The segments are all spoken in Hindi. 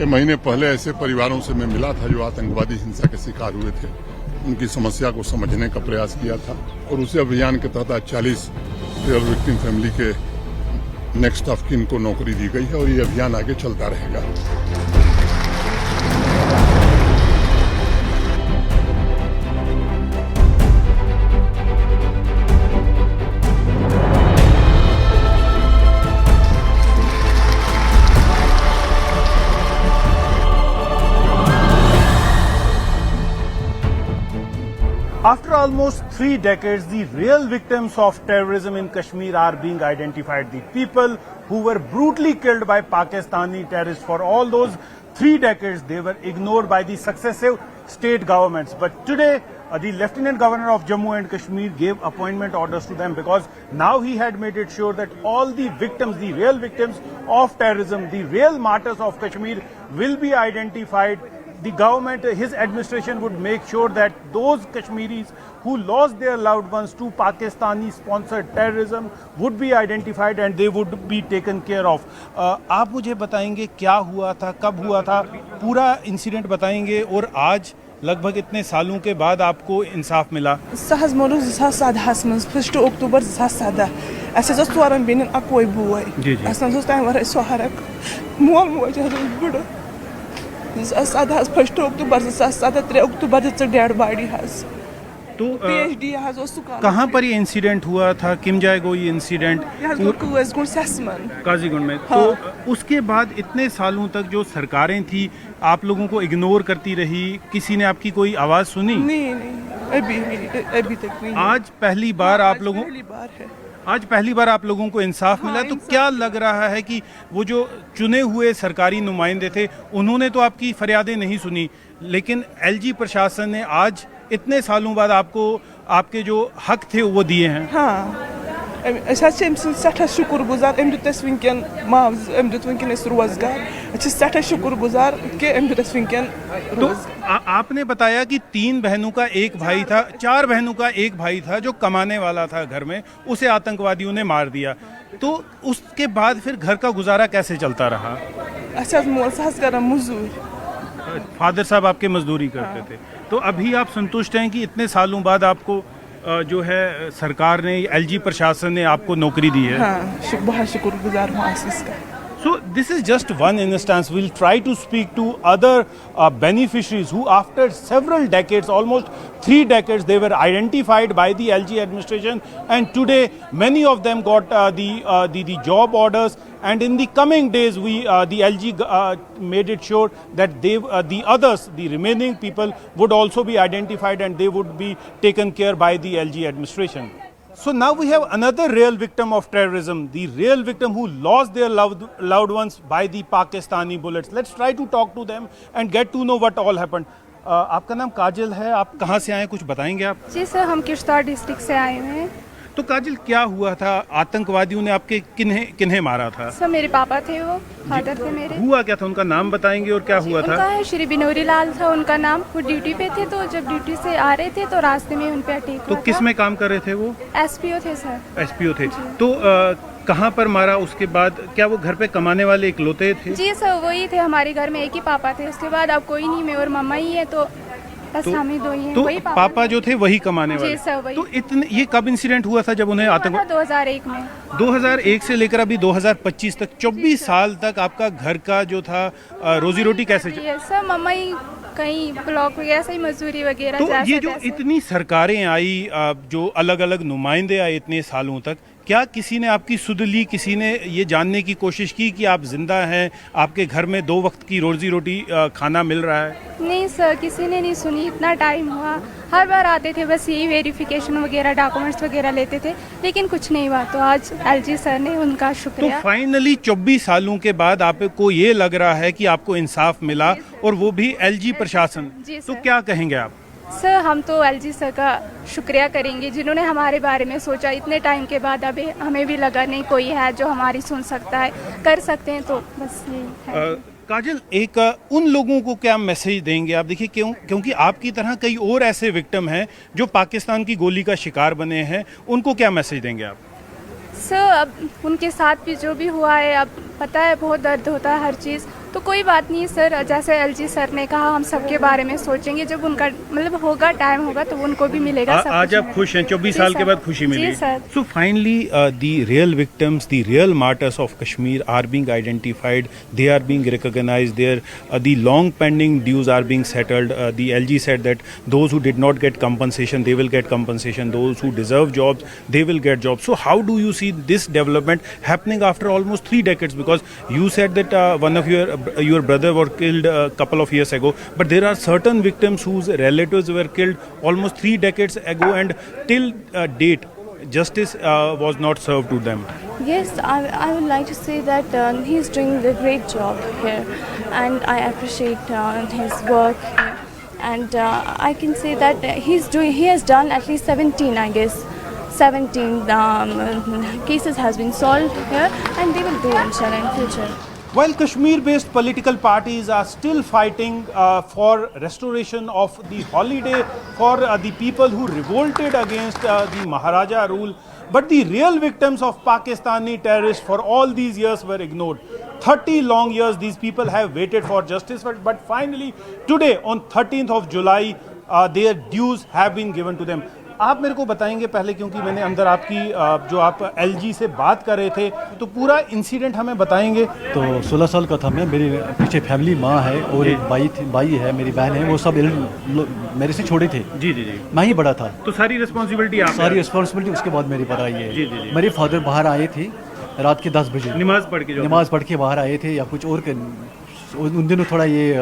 6 महीने पहले ऐसे परिवारों से मैं मिला था जो आतंकवादी हिंसा के शिकार हुए थे। उनकी समस्या को समझने का प्रयास किया था और उसी अभियान के तहत 40 रियल विक्टिम फैमिली के नेक्स्ट ऑफ किन को नौकरी दी गई है और ये अभियान आगे चलता रहेगा। After almost 3 decades, the real victims of terrorism in Kashmir are being identified. The people who were brutally killed by Pakistani terrorists for all those 3 decades, they were ignored by the successive state governments. But today, the Lieutenant Governor of Jammu and Kashmir gave appointment orders to them because now he had made it sure that all the victims, the real victims of terrorism, the real martyrs of Kashmir will be identified. The government, his administration would make sure that those Kashmiris who lost their loved ones to Pakistani-sponsored terrorism would be identified and they would be taken care of. आप मुझे बताएंगे क्या हुआ था, कब हुआ था, पूरा इंसिडेंट बताएंगे और आज लगभग इतने सालों के बाद आपको इंसाफ मिला। सहज मोलू 2017 मज 1 अक्टूबर 2017 अस ोरन बेन अकोई बोय तम वर सोहरक मोल मोज बुड़ 1 अक्टूबर 2017 3 अक्टूबर दिख डेड बॉडी तो PhD कहाँ पर ये इंसिडेंट हुआ था, किम जाए गो ये इंसिडेंट काजीगुंड में। हाँ। तो उसके बाद इतने सालों तक जो सरकारें थी आप लोगों को इग्नोर करती रही, किसी ने आपकी कोई आवाज सुनी? नहीं, अभी तक नहीं। आज पहली बार आप लोगों आज पहली बार आप लोगों को इंसाफ मिला। तो क्या लग रहा है कि वो जो चुने हुए सरकारी नुमाइंदे थे उन्होंने तो आपकी फरियादें नहीं सुनी, लेकिन LG प्रशासन ने आज इतने सालों बाद आपको आपके जो हक थे वो दिए हैं? हाँ, सठा शुक्रगुजार रोजगार सठा शुक्रगुजार तो आपने बताया कि 3 बहनों का एक भाई था, 4 बहनों का एक भाई था जो कमाने वाला था घर में, उसे आतंकवादियों ने मार दिया। तो उसके बाद फिर घर का गुजारा कैसे चलता रहा? फादर साहब आपके मजदूरी करते थे। तो अभी आप संतुष्ट हैं कि इतने सालों बाद आपको जो है सरकार ने, LG प्रशासन ने आपको नौकरी दी है? हाँ, बहुत शुक्रगुजार हूँ इसका। So this is just one instance. We'll try to speak to other beneficiaries who after several decades, almost 3 decades, they were identified by the LG administration and today many of them got the job orders, and in the coming days the LG made it sure that the others, the remaining people would also be identified and they would be taken care by the LG administration. So now we have another real victim of terrorism, the real victim who lost their loved ones by the Pakistani bullets. Let's try to talk to them and get to know what all happened. आपका नाम काजल है, आप कहाँ से आए, कुछ बताएंगे आप? जी सर, हम किश्तवाड़ डिस्ट्रिक्ट से आए हुए हैं। तो काजल, क्या हुआ था? आतंकवादियों ने आपके किन्हें मारा था? सर मेरे पापा थे, वो फादर थे मेरे। हुआ क्या था, उनका नाम बताएंगे और क्या हुआ था? उनका श्री बिनोरी लाल था उनका नाम। वो ड्यूटी पे थे, तो जब ड्यूटी से आ रहे थे तो रास्ते में उन पे अटैक हुआ। तो किस में काम कर रहे थे वो? SPO थे सर। SPO थे। तो कहाँ पर मारा? उसके बाद क्या वो घर पे कमाने वाले इकलौते थे? जी सर, वही थे, हमारे घर में एक ही पापा थे, उसके बाद अब कोई नहीं, मैं और मम्मा ही है, तो बस हम ही 2 ही हैं। तो वही पापा जो थे वही कमाने वाले? जी सर, वही। तो इतने, ये कब इंसिडेंट हुआ था जब उन्हें आतंकवाद? 2001 में। 2001 से लेकर अभी 2025 तक 24 साल तक आपका घर का जो था रोजी रोटी कैसे सर मम्मा ही कहीं ब्लॉक वगैरह से मजदूरी वगैरह। तो ये जो इतनी सरकारें आई, जो अलग अलग नुमाइंदे आए इतने सालों तक, क्या किसी ने आपकी सुध ली? किसी ने ये जानने की कोशिश की कि आप जिंदा हैं, आपके घर में 2 वक्त की रोजी रोटी खाना मिल रहा है? नहीं सर, किसी ने नहीं सुनी। इतना टाइम हुआ, हर बार आते थे, बस यही वेरिफिकेशन वगैरह, डॉक्यूमेंट्स वगैरह लेते थे, लेकिन कुछ नहीं हुआ। तो आज LG सर ने, उनका शुक्रिया। तो फाइनली 24 सालों के बाद आपको ये लग रहा है कि आपको इंसाफ मिला, और वो भी LG प्रशासन। तो क्या कहेंगे आप? सर हम तो LG सर का शुक्रिया करेंगे जिन्होंने हमारे बारे में सोचा। इतने टाइम के बाद अभी हमें भी लगा नहीं कोई है जो हमारी सुन सकता है, कर सकते हैं, तो बस यही है। काजल, एक उन लोगों को क्या मैसेज देंगे आप? देखिए क्योंकि आपकी तरह कई और ऐसे विक्टिम हैं जो पाकिस्तान की गोली का शिकार बने हैं, उनको क्या मैसेज देंगे आप? सर अब उनके साथ भी जो भी हुआ है, अब पता है बहुत दर्द होता है हर चीज़, तो कोई बात नहीं सर, जैसे एलजी सर ने कहा हम सबके बारे में सोचेंगे, जब उनका मतलब होगा टाइम होगा तो उनको भी मिलेगा। आज आप खुश हैं, 24 साल के बाद खुशी मिली। जी sir. So finally, the real victims, the real martyrs of Kashmir are being identified. They are being recognized. The long pending dues are being settled. The LG said that those who did not get compensation, they will get compensation. Those who deserve jobs, they will get jobs. So how do you see this development happening after almost 3 decades? Because you said that one of your brother were killed a couple of years ago, but there are certain victims whose relatives were killed almost 3 decades ago, and till date justice was not served to them. Yes, I would like to say that he's doing a great job here, and I appreciate his work here. And I can say that he has done at least 17, I guess, 17 cases has been solved here, and they will do inshallah in future. While Kashmir-based political parties are still fighting for restoration of the holiday for the people who revolted against the Maharaja rule, but the real victims of Pakistani terrorists for all these years were ignored. 30 long years these people have waited for justice, but finally today on 13th of July their dues have been given to them. आप मेरे को बताएंगे पहले, क्योंकि मैंने अंदर आपकी जो आप एलजी से बात कर रहे थे, तो पूरा इंसिडेंट हमें बताएंगे। तो 16 साल का था मैं, मेरी पीछे फैमिली, माँ है और एक भाई है, मेरी बहन है, वो सब मेरे से छोटे थे। जी जी जी। मैं ही बड़ा था, तो सारी रिस्पॉन्सिबिलिटी सारी रिस्पॉन्सिबिलिटी उसके बाद मेरी पर आई है। जी जी जी। मेरे फादर बाहर आए थे रात के 10 बजे, नमाज पढ़ के बाहर आए थे या कुछ और उन दिनों थोड़ा ये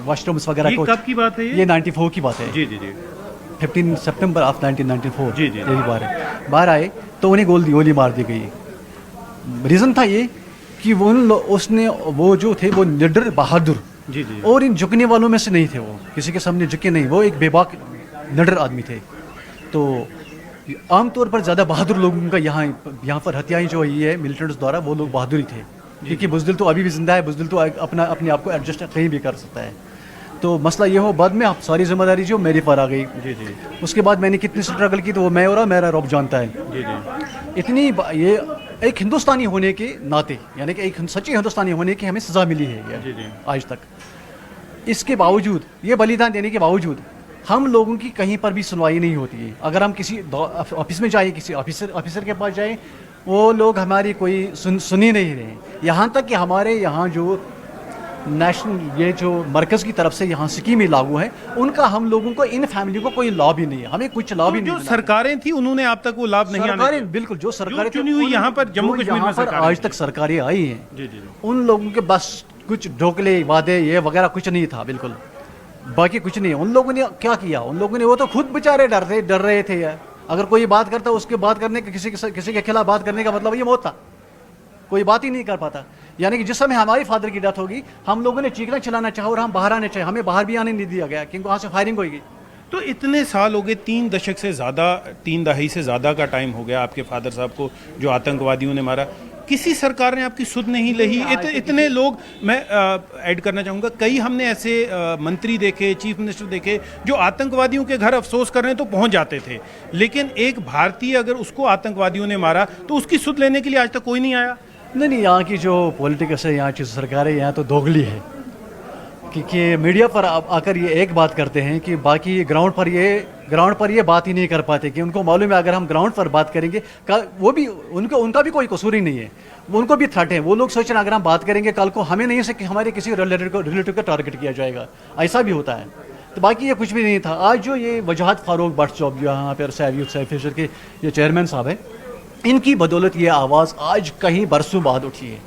वॉशरूम्स वगैरह। ये कब की बात है? ये 94 की बात है। जी जी जी। 15 सितंबर ऑफ 1994। जी जी। यही बाहर आए तो उन्हें गोली मार दी गई। रीज़न था ये कि वो जो थे वो निडर बहादुर, जी जी, और इन झुकने वालों में से नहीं थे, वो किसी के सामने झुके नहीं, वो एक बेबाक निडर आदमी थे। तो आमतौर पर ज़्यादा बहादुर लोगों का यहाँ पर हत्याएं जो हुई है मिलिटेंट्स द्वारा, वो लोग बहादुर ही थे, क्योंकि बुज़दिल तो अभी भी जिंदा है, बुज़दिल तो अपने आप को एडजस्ट कहीं भी कर सकता है। तो मसला ये हो, बाद में आप सारी जिम्मेदारी जो मेरे पर आ गई। जी जी। उसके बाद मैंने कितनी स्ट्रगल की तो वो मैं और मेरा रब जानता है। जी जी। इतनी ये एक हिंदुस्तानी होने के नाते, यानी कि एक सच्चे हिंदुस्तानी होने की हमें सज़ा मिली है जी जी। आज तक इसके बावजूद, ये बलिदान देने के बावजूद हम लोगों की कहीं पर भी सुनवाई नहीं होती है। अगर हम किसी ऑफिस में जाए, किसी ऑफिसर के पास जाए, वो लोग हमारी कोई सुन ही नहीं रहे। यहाँ तक कि हमारे यहाँ जो नेशनल ये जो मरकज़ की तरफ से यहाँ स्कीमें लागू है, उनका हम लोगों को, इन फैमिली को कोई लाभ ही नहीं है, हमें कुछ लाभ ही नहीं। जो सरकारें थी उन्होंने आप तक वो लाभ नहीं आने, बिल्कुल जो सरकारें चुनी हुई यहाँ पर जम्मू कश्मीर में आज तक सरकारें आई हैं, उन लोगों के बस कुछ ढोकले वादे ये वगैरह कुछ नहीं था, बिल्कुल बाकी कुछ नहीं। उन लोगों ने क्या किया, उन लोगों ने, वो तो खुद बेचारे डर रहे थे यार। अगर कोई बात करता उसके बात करने के, किसी के खिलाफ बात करने का मतलब ये मौत था, कोई बात ही नहीं कर पाता। यानी कि जिस समय हमारी फादर की डेथ होगी, हम लोगों ने चीखना चलाना चाहा और हम बाहर आने चाहिए, हमें बाहर भी आने नहीं दिया गया क्योंकि वहाँ से फायरिंग होगी। तो इतने साल हो गए, 3 दशक से ज़्यादा, 3 दहाई से ज़्यादा का टाइम हो गया आपके फादर साहब को जो आतंकवादियों ने मारा, किसी सरकार ने आपकी सुध नहीं लही। इतने लोग, मैं ऐड करना चाहूँगा, कई हमने ऐसे मंत्री देखे, चीफ मिनिस्टर देखे जो आतंकवादियों के घर अफसोस करने तो पहुँच जाते थे, लेकिन एक भारतीय अगर उसको आतंकवादियों ने मारा तो उसकी सुध लेने के लिए आज तक कोई नहीं आया। नहीं, यहाँ की जो पॉलिटिक्स है, यहाँ की सरकार है, यहाँ तो दोगली है। क्योंकि मीडिया पर आकर ये एक बात करते हैं कि बाकी ग्राउंड पर ये बात ही नहीं कर पाते, कि उनको मालूम है अगर हम ग्राउंड पर बात करेंगे, वो भी उनका भी कोई कसूर ही नहीं है, उनको भी थ्रेट है। वो लोग सोच रहे हैं अगर हम बात करेंगे कल को हमें नहीं से हमारे किसी रिलेटिव को टारगेट किया जाएगा, ऐसा भी होता है। तो बाकी ये कुछ भी नहीं था। आज जो ये वजाहत फारूक भट्ट साहब जो यहाँ पर सैफिशर के ये चेयरमैन साहब है, इनकी बदौलत ये आवाज़ आज कहीं बरसों बाद उठी है।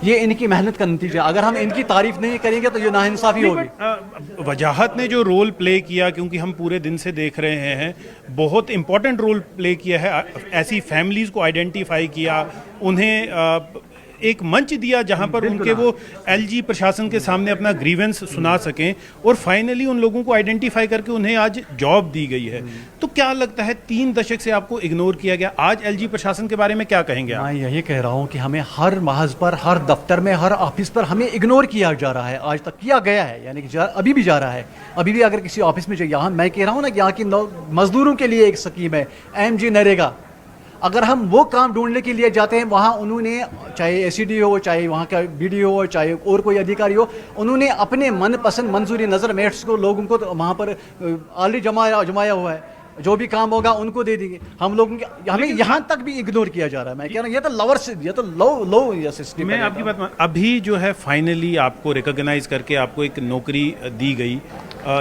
ये इनकी मेहनत का नतीजा। अगर हम इनकी तारीफ नहीं करेंगे तो ये नाइंसाफी होगी। वजाहत ने जो रोल प्ले किया, क्योंकि हम पूरे दिन से देख रहे हैं, बहुत इंपॉर्टेंट रोल प्ले किया है। ऐसी फैमिलीज़ को आइडेंटिफाई किया, उन्हें एक मंच दिया जहां पर उनके वो एलजी प्रशासन के सामने अपना ग्रीवेंस सुना सकें, और फाइनली उन लोगों को आइडेंटिफाई करके उन्हें आज जॉब दी गई है। तो क्या लगता है 3 दशक से आपको इग्नोर किया गया, आज एलजी प्रशासन के बारे में क्या कहेंगे आप? मैं यही कह रहा हूं कि हमें हर महज पर, हर दफ्तर में, हर ऑफिस पर हमें इग्नोर किया जा रहा है, आज तक किया गया है, यानी कि अभी भी जा रहा है। अभी भी अगर किसी ऑफिस में, यहाँ मैं कह रहा हूँ ना, यहाँ की मजदूरों के लिए एक स्कीम है MG नरेगा। अगर हम वो काम ढूंढने के लिए जाते हैं वहाँ उन्होंने, चाहे एसीडी हो, चाहे वहाँ का बीडीओ हो, चाहे और कोई अधिकारी हो, उन्होंने अपने मनपसंद मंजूरी नज़र मेट्स को लोगों को तो वहाँ पर ऑलरेडी जमाया हुआ है, जो भी काम होगा उनको दे देंगे। हम लोगों के हमें यहाँ तक भी इग्नोर किया जा रहा है। मैं कह रहा हूँ ये तो लो सिस्टम। मैं आपकी बात अभी जो है फाइनली आपको रिकॉग्नाइज करके आपको एक नौकरी दी गई,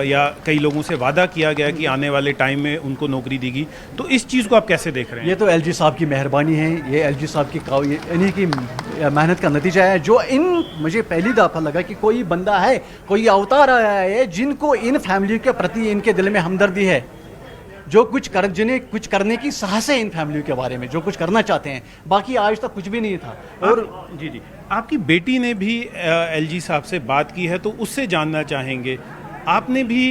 या कई लोगों से वादा किया गया कि आने वाले टाइम में उनको नौकरी देगी, तो इस चीज़ को आप कैसे देख रहे हैं? ये तो एलजी साहब की मेहरबानी है, ये एलजी साहब की इन्हीं की मेहनत का नतीजा है। जो मुझे पहली दफ़ा लगा कि कोई बंदा है, कोई अवतार आया है जिनको इन फैमिली के प्रति इनके दिल में हमदर्दी है, जिन्हें कुछ करने की साहस है इन फैमिलियों के बारे में, जो कुछ करना चाहते हैं। बाकी आज तक कुछ भी नहीं था। और जी आपकी बेटी ने भी एलजी साहब से बात की है, तो उससे जानना चाहेंगे। आपने भी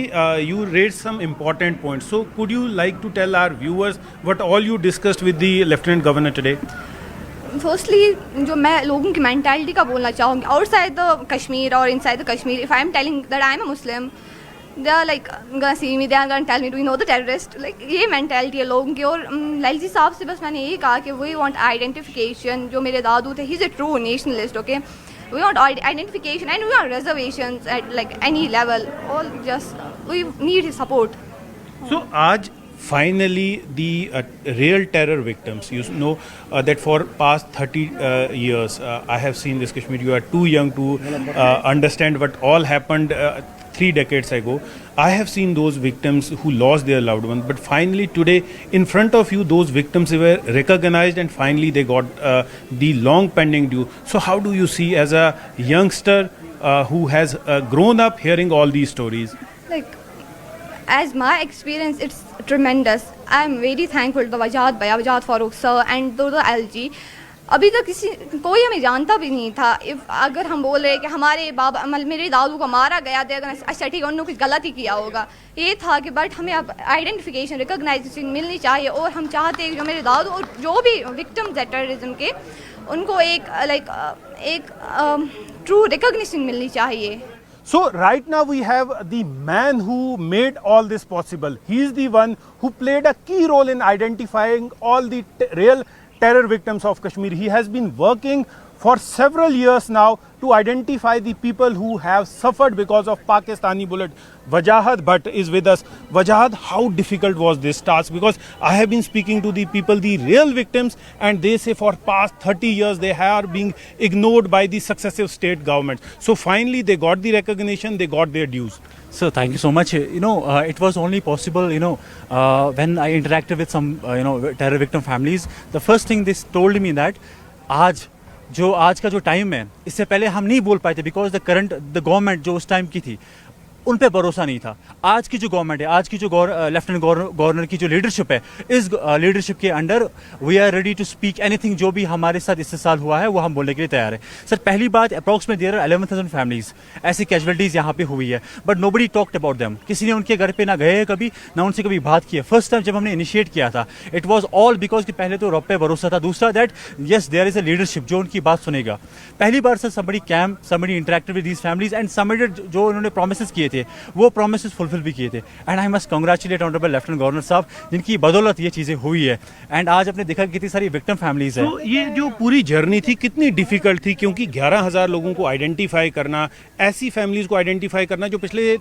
you read some important points, so could you like to tell our viewers what all you discussed with the lieutenant governor today? Firstly जो मैं लोगों की मेंटालिटी का बोलना चाहूँगी, आउटसाइड द कश्मीर और inside the Kashmir, if I am telling that I am a Muslim, they are like gonna see me, they are gonna tell me, do you know the terrorist? like ये mentality है लोगों की। और एलजी साहब से बस मैंने यही कहा कि we want identification। जो मेरे दादू थे, he's a true nationalist, okay? we want identification and we want reservations at like any level, all just we need his support। so आज finally the real terror victims, you know that for past 30 years I have seen this Kashmir, you are too young to understand what all happened 3 decades ago. I have seen those victims who lost their loved ones, but finally today in front of you those victims were recognized and finally they got the long pending due. So how do you see as a youngster who has grown up hearing all these stories? Like as my experience, it's tremendous. I am very thankful to Wajad Farooq sir and to the LG। अभी तक कोई हमें जानता भी नहीं था। अगर हम बोल रहे कि हमारे बाबा मेरे दादू को मारा गया था, अच्छा ठीक है उन्होंने कुछ गलती किया होगा, ये था कि बट हमें अब आइडेंटिफिकेशन, रिकॉग्नाइजेशन मिलनी चाहिए। और हम चाहते हैं कि जो मेरे दादू और जो भी विक्टिम्स है टेररिज्म के, उनको एक ट्रू रिकॉग्निशन मिलनी चाहिए। So right now we have the man who made all this possible. He is the one who played a key role in identifying all the real terror victims of Kashmir. He has been working for several years now to identify the people who have suffered because of Pakistani bullet. Wajahat Bhatt is with us. Wajahat, how difficult was this task? Because I have been speaking to the people, the real victims, and they say for past 30 years they are being ignored by the successive state governments. So finally they got the recognition, they got their dues. Sir, thank you so much. It was only possible, when I interacted with some, terror victim families. The first thing they told me that आज का जो टाइम है, इससे पहले हम नहीं बोल पाए थे बिकॉज द गवर्नमेंट जो उस टाइम की थी उन पे भरोसा नहीं था। आज की जो गवर्नमेंट है, आज की जो लेफ्टिनेंट गवर्नर की जो लीडरशिप है, इस लीडरशिप के under we are ready to speak anything. जो भी हमारे साथ इस साल हुआ है वो हम बोलने के लिए तैयार है। सर, पहली बात, अप्रॉक्सीमेट देयर आर 11,000 फैमिलीज ऐसी कैजुअलिटीज यहाँ पे हुई है, but nobody talked about them. किसी ने उनके घर पे ना गए कभी, ना उनसे कभी बात की है। फर्स्ट टाइम जब हमने इनिशिएट किया था, इट वॉज ऑल बिकॉज कि पहले तो रब पे भरोसा था, दूसरा that yes there is a leadership जो उनकी बात सुनेगा। पहली बार sir somebody interacted with these families and somebody जो उन्होंने प्रोमिस किए थे वो प्रोमिस फुलफिल भी किए थे। And I must congratulate honourable lieutenant governor साहब, जिनकी बदौलत ये चीज़ें हुई है। एंड आज आपने देखा कितनी सारी विक्टिम फैमिलीज है। तो ये जो पूरी जर्नी थी कितनी डिफिकल्ट थी, क्योंकि 11,000 लोगों को आइडेंटिफाई करना, ऐसी फैमिलीज को आइडेंटिफाई करना जो पिछले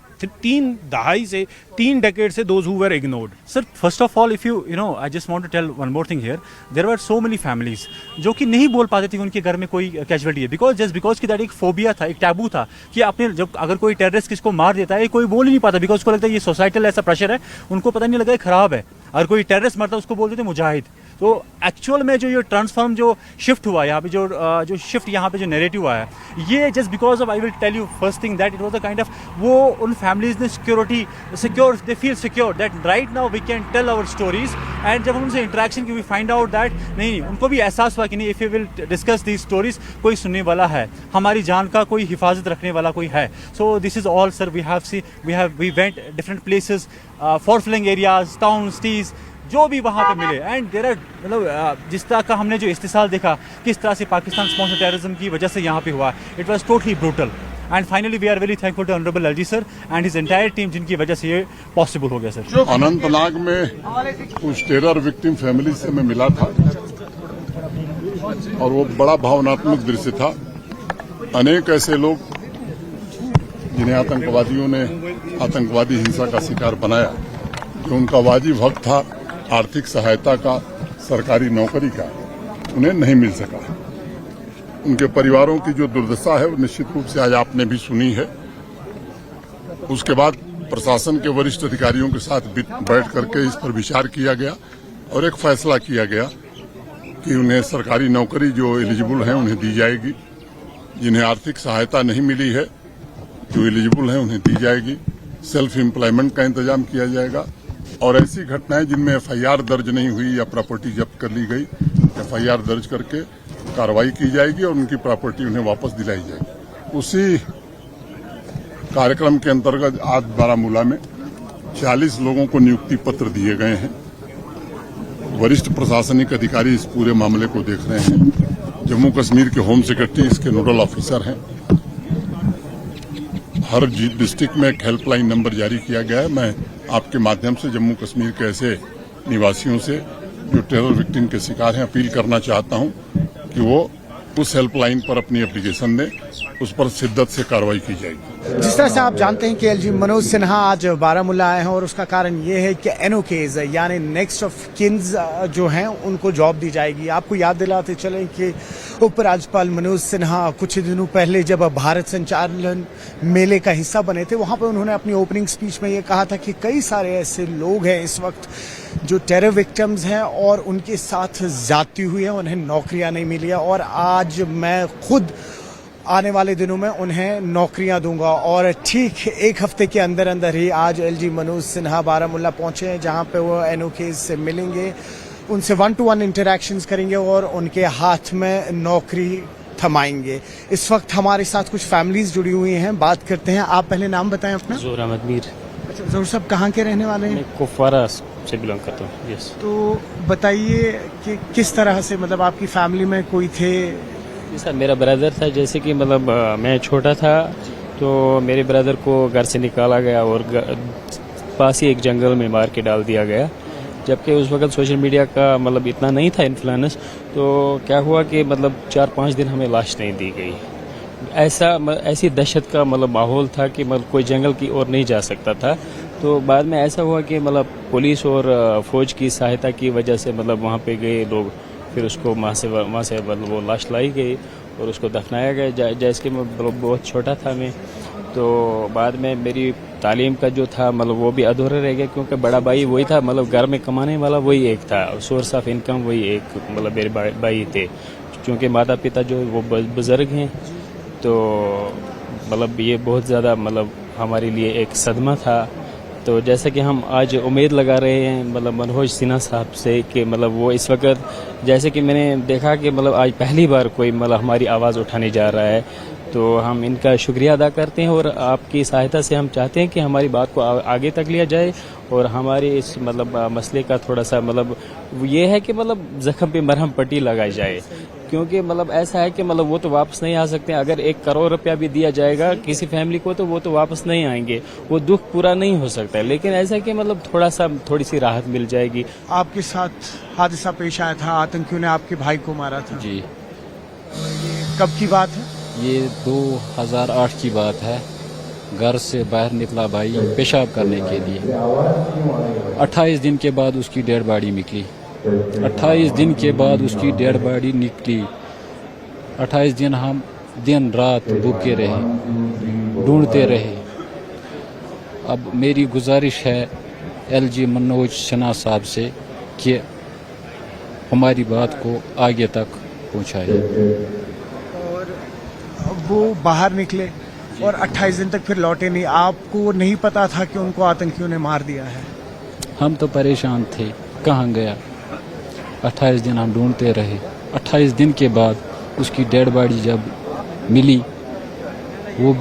3 डेकेड से those who were ignored. Sir, first of all, if I just want to tell one more thing here, there were so many families जो कि नहीं बोल पाते थे कि उनके घर में कोई कैजुअलिटी है, बिकॉज कि दैट एक फोबिया था, एक टैबू था कि आपने जब अगर कोई टेररिस्ट किसको मार देता है, कोई बोल ही नहीं पाता बिकॉज उसको लगता है ये सोसाइटल ऐसा प्रेशर है, उनको पता नहीं लगा खराब है। अगर कोई टेररिस्ट मरता है उसको बोल देते मुजाहिद। तो एक्चुअल में जो ये ट्रांसफॉर्म जो शिफ्ट हुआ यहाँ पे, जो शिफ्ट यहाँ पे जो नैरेटिव आया, ये just because of, I will tell you first thing that it was a kind of, वो उन फैमिलीज ने secure they feel secure that right now we can tell our stories. And जब हम उनसे इंटरेक्शन की वी फाइंड आउट दैट नहीं, उनको भी एहसास हुआ कि नहीं, if you will discuss these stories, कोई सुनने वाला है, हमारी जान का कोई हिफाजत रखने वाला कोई है। So this is all sir, we went different places, far flung areas, town, cities, जो भी वहाँ पे मिले। एंड देयर आर, मतलब जिस तरह का हमने जो इस्तेसाल देखा, किस तरह से पाकिस्तान स्पॉन्सर टेररिज्म की वजह से यहाँ पे हुआ, it was totally brutal. And finally we are very thankful to honourable LG sir and his entire team जिनकी वजह से ये पॉसिबल हो गया सर। अनंतनाग में उस टेरर विक्टिम फैमिली से मैं मिला था और वो बड़ा भावनात्मक दृश्य था। अनेक ऐसे लोग जिन्हें आतंकवादियों ने आतंकवादी हिंसा का शिकार बनाया, जो उनका वाजिब हक था आर्थिक सहायता का, सरकारी नौकरी का, उन्हें नहीं मिल सका। उनके परिवारों की जो दुर्दशा है वो निश्चित रूप से आज आपने भी सुनी है। उसके बाद प्रशासन के वरिष्ठ अधिकारियों के साथ बैठ करके इस पर विचार किया गया और एक फैसला किया गया कि उन्हें सरकारी नौकरी जो एलिजिबल हैं उन्हें दी जाएगी, जिन्हें आर्थिक सहायता नहीं मिली है जो एलिजिबल हैं उन्हें दी जाएगी, सेल्फ एम्प्लॉयमेंट का इंतजाम किया जाएगा और ऐसी घटनाएं जिनमें एफआईआर दर्ज नहीं हुई या प्रॉपर्टी जब्त कर ली गई, एफआईआर दर्ज करके कार्रवाई की जाएगी और उनकी प्रॉपर्टी उन्हें वापस दिलाई जाएगी। उसी कार्यक्रम के अंतर्गत आज बारामूला में 40 लोगों को नियुक्ति पत्र दिए गए हैं। वरिष्ठ प्रशासनिक अधिकारी इस पूरे मामले को देख रहे हैं। जम्मू कश्मीर के होम सेक्रेटरी इसके नोडल ऑफिसर हैं। हर डिस्ट्रिक्ट में एक हेल्पलाइन नंबर जारी किया गया है। मैं आपके माध्यम से जम्मू कश्मीर के ऐसे निवासियों से जो टेरर विक्टिम के शिकार हैं अपील करना चाहता हूं कि वो उस हेल्पलाइन पर अपनी एप्लीकेशन दें, उस पर शिद्दत से कार्रवाई की जाएगी। जिस तरह से आप जानते हैं कि एलजी मनोज सिन्हा आज बारामूला आए हैं और उसका कारण ये है कि एनओकेज यानी नेक्स्ट ऑफ किन्स जो हैं उनको जॉब दी जाएगी। आपको याद दिलाते चलें कि उपराज्यपाल मनोज सिन्हा कुछ दिनों पहले जब भारत संचालन मेले का हिस्सा बने थे, वहां पर उन्होंने अपनी ओपनिंग स्पीच में ये कहा था कि कई सारे ऐसे लोग हैं इस वक्त जो टेरर विक्टिम्स हैं और उनके साथ जाती हुई है, उन्हें नौकरियां नहीं मिली है और आज मैं खुद आने वाले दिनों में उन्हें नौकरियां दूंगा। और ठीक एक हफ्ते के अंदर अंदर ही आज एलजी मनोज सिन्हा बारामूला पहुंचे हैं, जहां पे वो एनओकेज से मिलेंगे, उनसे 1-to-1 इंटरैक्शंस करेंगे और उनके हाथ में नौकरी थमाएंगे। इस वक्त हमारे साथ कुछ फैमिलीज जुड़ी हुई हैं, बात करते हैं। आप पहले नाम बताएं अपना। जोहर अहमद मीर। अच्छा जोहर साहब, कहाँ के रहने वाले हैं? मैं कुपवारा से बिलोंग करता हूँ। यस। तो बताइए कि किस तरह से, मतलब आपकी फैमिली में कोई थे? जी सर, मेरा ब्रदर था। जैसे कि मतलब मैं छोटा था तो मेरे ब्रदर को घर से निकाला गया और पास ही एक जंगल में मार के डाल दिया गया। जबकि उस वक्त सोशल मीडिया का मतलब इतना नहीं था इन्फ्लुएंस, तो क्या हुआ कि मतलब 4-5 दिन हमें लाश नहीं दी गई। ऐसी दहशत का मतलब माहौल था कि मतलब कोई जंगल की ओर नहीं जा सकता था। तो बाद में ऐसा हुआ कि मतलब पुलिस और फौज की सहायता की वजह से मतलब वहाँ पे गए लोग, फिर उसको वहाँ से मतलब वो लाश लाई गई और उसको दफनाया गया। जैसे कि मैं बहुत छोटा था मैं, तो बाद में मेरी तालीम का जो था मतलब वो भी अधूरा रह गया, क्योंकि बड़ा भाई वही था, मतलब घर में कमाने वाला वही एक था, सोर्स ऑफ इनकम वही एक मतलब मेरे भाई थे। क्योंकि माता पिता जो वो बुजुर्ग हैं, तो मतलब ये बहुत ज़्यादा मतलब हमारे लिए एक सदमा था। तो जैसा कि हम आज उम्मीद लगा रहे हैं मतलब मनोज सिन्हा साहब से कि मतलब वो इस वक्त, जैसे कि मैंने देखा कि मतलब आज पहली बार कोई मतलब हमारी आवाज़ उठाने जा रहा है, तो हम इनका शुक्रिया अदा करते हैं और आपकी सहायता से हम चाहते हैं कि हमारी बात को आगे तक लिया जाए और हमारे इस मतलब मसले का थोड़ा सा मतलब ये है कि मतलब जख्म पे मरहम पट्टी लगाई जाए। क्योंकि मतलब ऐसा है कि मतलब वो तो वापस नहीं आ सकते। अगर 1 करोड़ रुपया भी दिया जाएगा किसी फैमिली को तो वो तो वापस नहीं आएंगे, वो दुख पूरा नहीं हो सकता है। लेकिन ऐसा है कि मतलब थोड़ी सी राहत मिल जाएगी। आपके साथ हादसा पेश आया था, आतंकियों ने आपके भाई को मारा था। जी। कब की बात है? ये 2008 की बात है। घर से बाहर निकला भाई पेशाब करने के लिए। 28 दिन के बाद उसकी डेड बॉडी निकली। 28 दिन के बाद उसकी डेड बॉडी निकली। 28 दिन हम दिन रात भूखे रहे, ढूंढते रहे। अब मेरी गुजारिश है एलजी मनोज सिन्हा साहब से कि हमारी बात को आगे तक पहुंचाए। और वो बाहर निकले और 28 दिन तक फिर लौटे नहीं। आपको नहीं पता था कि उनको आतंकियों ने मार दिया है? हम तो परेशान थे, कहाँ गया। 28 दिन हम ढूंढते रहे। 28 दिन के बाद उसकी डेड बॉडी जब मिली, वो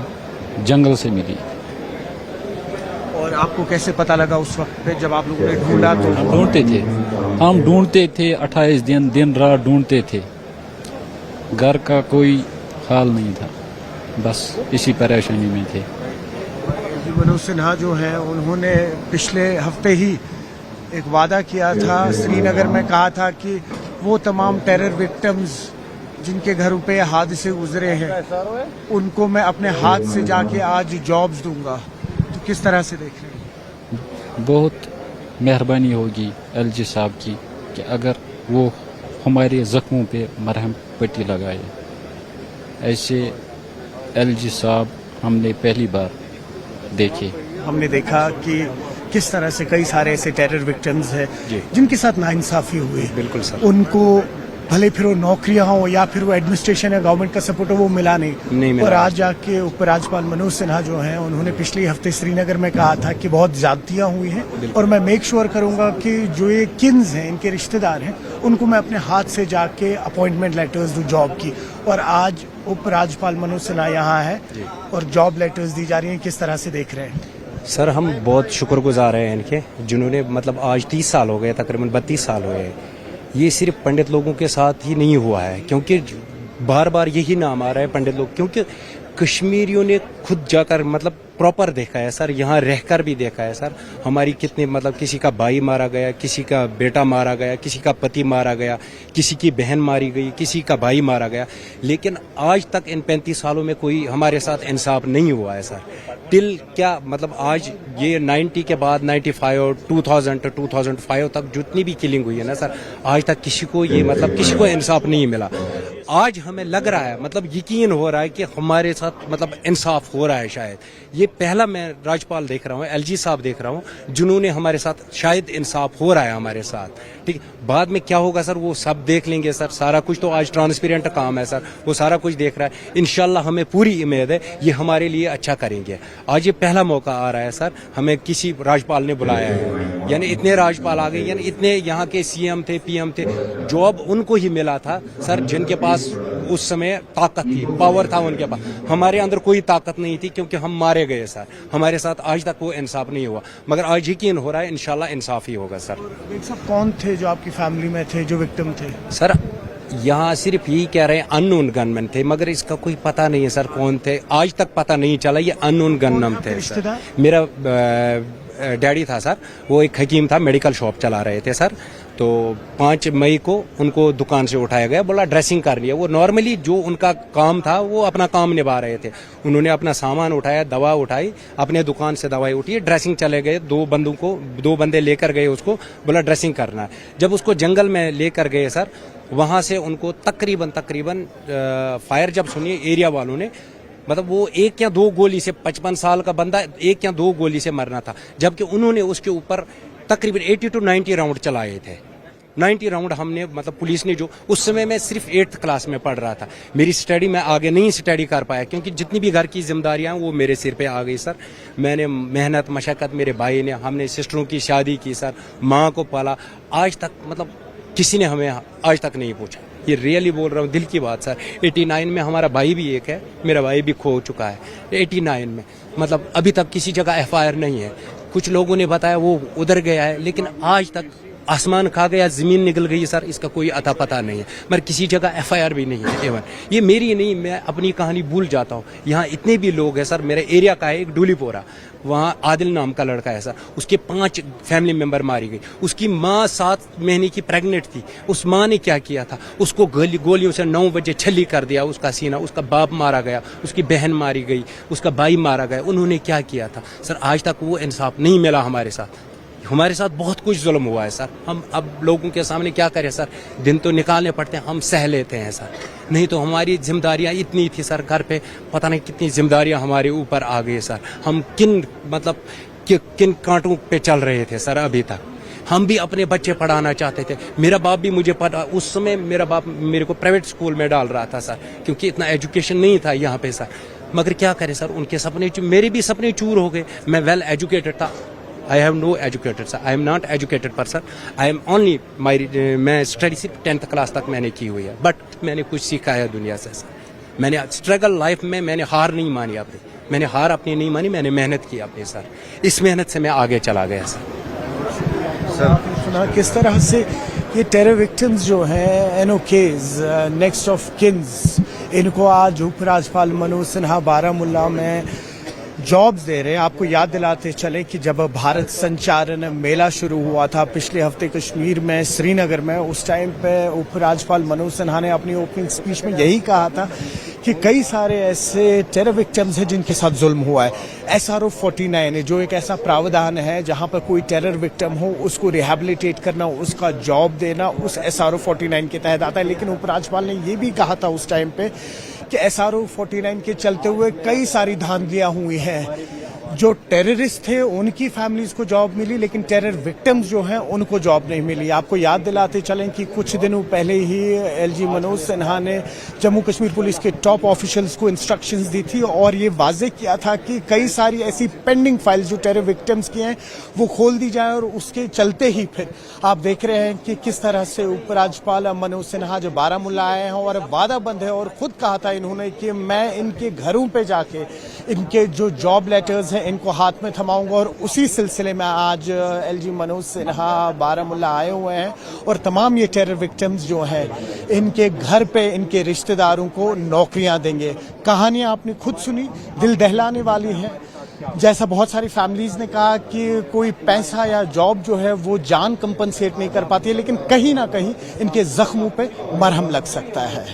जंगल से मिली। और आपको कैसे पता लगा उस वक्त पे जब आप लोगों ने ढूंढा? तो हम ढूंढते थे 28 दिन दिन रात ढूंढते थे। घर का कोई हाल नहीं था। बस इसी परेशानी में थे। मनोज सिन्हा जो हैं उन्होंने पिछले हफ्ते ही एक वादा किया था, श्रीनगर में कहा था कि वो तमाम टेरर विक्टिम्स जिनके घरों पे हादसे गुजरे हैं उनको मैं अपने हाथ से जाके आज जॉब्स दूंगा। तो किस तरह से देख रहे हैं? बहुत मेहरबानी होगी एलजी साहब की कि अगर वो हमारे जख्मों पे मरहम पट्टी लगाए। ऐसे एलजी साहब हमने पहली बार देखे। हमने देखा कि किस तरह से कई सारे ऐसे टेरर विक्टिम्स हैं जिनके साथ नाइंसाफी हुई। बिल्कुल सर। उनको भले फिर वो नौकरियां हो या फिर वो एडमिनिस्ट्रेशन या गवर्नमेंट का सपोर्ट हो, वो मिला नहीं मिला। और आज जाके उपराज्यपाल मनोज सिन्हा जो हैं उन्होंने पिछले हफ्ते श्रीनगर में कहा था कि बहुत ज्यादतियां हुई हैं और मैं मेक श्योर करूंगा कि जो ये किन्स हैं, इनके रिश्तेदार हैं, उनको मैं अपने हाथ से जाके अपॉइंटमेंट लेटर्स दूं जॉब की। और आज उपराज्यपाल मनोज सिन्हा यहाँ है और जॉब लेटर्स दी जा रही हैं। किस तरह से देख रहे हैं? सर हम बहुत शुक्रगुजार हैं इनके, जिन्होंने मतलब आज 30 साल हो गए, तकरीबन 32 साल हो गए। ये सिर्फ पंडित लोगों के साथ ही नहीं हुआ है, क्योंकि बार बार यही नाम आ रहा है पंडित लोग, क्योंकि कश्मीरियों ने खुद जाकर मतलब प्रॉपर देखा है सर, यहाँ रहकर भी देखा है सर हमारी कितने मतलब किसी का भाई मारा गया, किसी का बेटा मारा गया, किसी का पति मारा गया, किसी की बहन मारी गई, किसी का भाई मारा गया, लेकिन आज तक इन 35 सालों में कोई हमारे साथ इंसाफ नहीं हुआ है सर। टिल क्या मतलब आज ये 90 के बाद 95 और 2000 to 2005 तक जितनी भी किलिंग हुई है ना सर, आज तक किसी को ये मतलब किसी को इंसाफ नहीं मिला। आज हमें लग रहा है मतलब यकीन हो रहा है कि हमारे साथ मतलब इंसाफ हो रहा है। शायद ये पहला मैं राज्यपाल देख रहा हूँ, एलजी साहब देख रहा हूँ, जिन्होंने हमारे साथ शायद इंसाफ हो रहा है हमारे साथ। ठीक, बाद में क्या होगा सर वो सब देख लेंगे सर। सारा कुछ तो आज ट्रांसपेरेंट काम है सर, वो सारा कुछ देख रहा है। इंशाल्लाह हमें पूरी उम्मीद है ये हमारे लिए अच्छा करेंगे। आज ये पहला मौका आ रहा है सर, हमें किसी राज्यपाल ने बुलाया है, यानी इतने राज्यपाल आ गए, यानी इतने यहाँ के सीएम थे, पीएम थे, जॉब उनको ही मिला था सर जिनके पास उस समय ताकत थी, पावर था उनके पास। हमारे अंदर कोई ताकत नहीं थी क्योंकि हम मारे गए सर। हमारे साथ आज तक वो इंसाफ नहीं हुआ, मगर आज यकीन हो रहा है इंशाल्लाह इंसाफ ही होगा सर। सब कौन थे जो आपकी फैमिली में थे जो विक्टिम थे? सर यहाँ सिर्फ यही कह रहे हैं अननोन गनमैन थे, मगर इसका कोई पता नहीं है सर कौन थे, आज तक पता नहीं चला। ये अननोन गनमैन थे सर। मेरा डैडी था सर, वो एक हकीम था, मेडिकल शॉप चला रहे थे सर। तो 5 मई को उनको दुकान से उठाया गया, बोला ड्रेसिंग करनी है। वो नॉर्मली जो उनका काम था वो अपना काम निभा रहे थे। उन्होंने अपना सामान उठाया, दवा उठाई, अपने दुकान से दवाई उठी, ड्रेसिंग चले गए। 2 बंदे लेकर गए उसको, बोला ड्रेसिंग करना है। जब उसको जंगल में लेकर गए सर, वहां से उनको तकरीबन फायर जब सुनी एरिया वालों ने, मतलब वो 1 या 2 गोली से 55 साल का बंदा 1 या 2 गोली से मरना था, जबकि उन्होंने उसके ऊपर तकरीबन 80 to 90 राउंड चलाए थे। 90 राउंड हमने मतलब पुलिस ने जो, उस समय मैं सिर्फ 8th क्लास में पढ़ रहा था। मेरी स्टडी मैं आगे नहीं स्टडी कर पाया क्योंकि जितनी भी घर की जिम्मेदारियां वो मेरे सिर पे आ गई सर। मैंने मेहनत मशक्कत, मेरे भाई ने, हमने सिस्टरों की शादी की सर, माँ को पाला। आज तक मतलब किसी ने हमें आज तक नहीं पूछा। ये रियली बोल रहा हूँ, दिल की बात सर। 89 में हमारा भाई भी एक है, मेरा भाई भी खो चुका है 89 में। मतलब अभी तक किसी जगह FIR नहीं है। कुछ लोगों ने बताया वो उधर गया है, लेकिन आज तक आसमान खा गया, जमीन निकल गई सर, इसका कोई अता पता नहीं है। मगर किसी जगह FIR भी नहीं है। एवन ये मेरी नहीं, मैं अपनी कहानी भूल जाता हूँ। यहाँ इतने भी लोग हैं सर, मेरे एरिया का है एक डूलीपोरा, वहाँ आदिल नाम का लड़का है सर, उसके 5 फैमिली मेंबर मारी गई। उसकी माँ 7 महीने की प्रेग्नेंट थी। उस माँ ने क्या किया था, उसको गोलियों से 9 बजे छली कर दिया उसका सीना। उसका बाप मारा गया, उसकी बहन मारी गई, उसका भाई मारा गया। उन्होंने क्या किया था सर, आज तक वो इंसाफ नहीं मिला हमारे साथ। हमारे साथ बहुत कुछ जुल्म हुआ है सर। हम अब लोगों के सामने क्या करें सर, दिन तो निकालने पड़ते हैं, हम सह लेते हैं सर। नहीं तो हमारी जिम्मेदारियां इतनी थी सर, घर पे पता नहीं कितनी जिम्मेदारियां हमारे ऊपर आ गई सर। हम किन कांटों पे चल रहे थे सर। अभी तक हम भी अपने बच्चे पढ़ाना चाहते थे। मेरा बाप भी मुझे उस समय मेरा बाप मेरे को प्राइवेट स्कूल में डाल रहा था सर, क्योंकि इतना एजुकेशन नहीं था यहाँ पे सर। मगर क्या करें सर, उनके सपने, मेरे भी सपने चूर हो गए। मैं वेल एजुकेटेड था, I have no educated sir. I am not educated person. I am only मैं स्टडी सिर्फ 10th क्लास तक मैंने की हुई है, बट मैंने कुछ सीखा है दुनिया से सर। मैंने स्ट्रगल लाइफ में मैंने हार नहीं मानी अपनी, मैंने हार अपनी नहीं मानी, मैंने मेहनत की अपनी सर। इस मेहनत से मैं आगे चला गया सर। आपने सुना किस तरह से ये टेरर विक्टिम्स जो हैं, NOKs, नेक्स्ट ऑफ किन्स, इनको आज उपराज्यपाल मनोज सिन्हा बारामूला में जॉब्स दे रहे हैं। आपको याद दिलाते चले कि जब भारत संचारण मेला शुरू हुआ था पिछले हफ्ते कश्मीर में श्रीनगर में, उस टाइम पे उपराज्यपाल मनोज सिन्हा ने अपनी ओपनिंग स्पीच में यही कहा था कि कई सारे ऐसे टेरर विक्टिम्स हैं जिनके साथ जुल्म हुआ है। SRO 49 जो एक ऐसा प्रावधान है जहां पर कोई टेरर विक्टिम हो उसको रिहैबिलिटेट करना, उसका जॉब देना, उस SRO 49 के तहत आता है। लेकिन उपराज्यपाल ने ये भी कहा था उस टाइम पे कि SRO 49 के चलते हुए कई सारी धांधलियां हुई हैं। जो टेररिस्ट थे उनकी फैमिलीज को जॉब मिली, लेकिन टेरर विक्टिम्स जो हैं उनको जॉब नहीं मिली। आपको याद दिलाते चलें कि कुछ दिनों पहले ही LG मनोज सिन्हा ने जम्मू कश्मीर पुलिस के टॉप ऑफिशियल्स को इंस्ट्रक्शंस दी थी और ये वाजे किया था कि कई सारी ऐसी पेंडिंग फाइल्स जो टेरर विक्टिम्स की हैं वो खोल दी जाए, और उसके चलते ही फिर आप देख रहे हैं कि किस तरह से उपराज्यपाल मनोज सिन्हा जो बारामूला आए हैं और वादा बंद है, और खुद कहा था इन्होंने कि मैं इनके घरों पे जाके इनके जो जॉब लेटर्स हैं इनको हाथ में थमाऊंगा। और उसी सिलसिले में आज LG मनोज सिन्हा बारामूला आए हुए हैं और तमाम ये टेरर विक्टिम्स जो हैं इनके घर पे इनके रिश्तेदारों को नौकरियां देंगे। कहानियां आपने खुद सुनी, दिल दहलाने वाली है। जैसा बहुत सारी फैमिलीज ने कहा कि कोई पैसा या जॉब जो है वो जान कंपनसेट नहीं कर पाती है, लेकिन कहीं ना कहीं इनके जख्मों पे मरहम लग सकता है।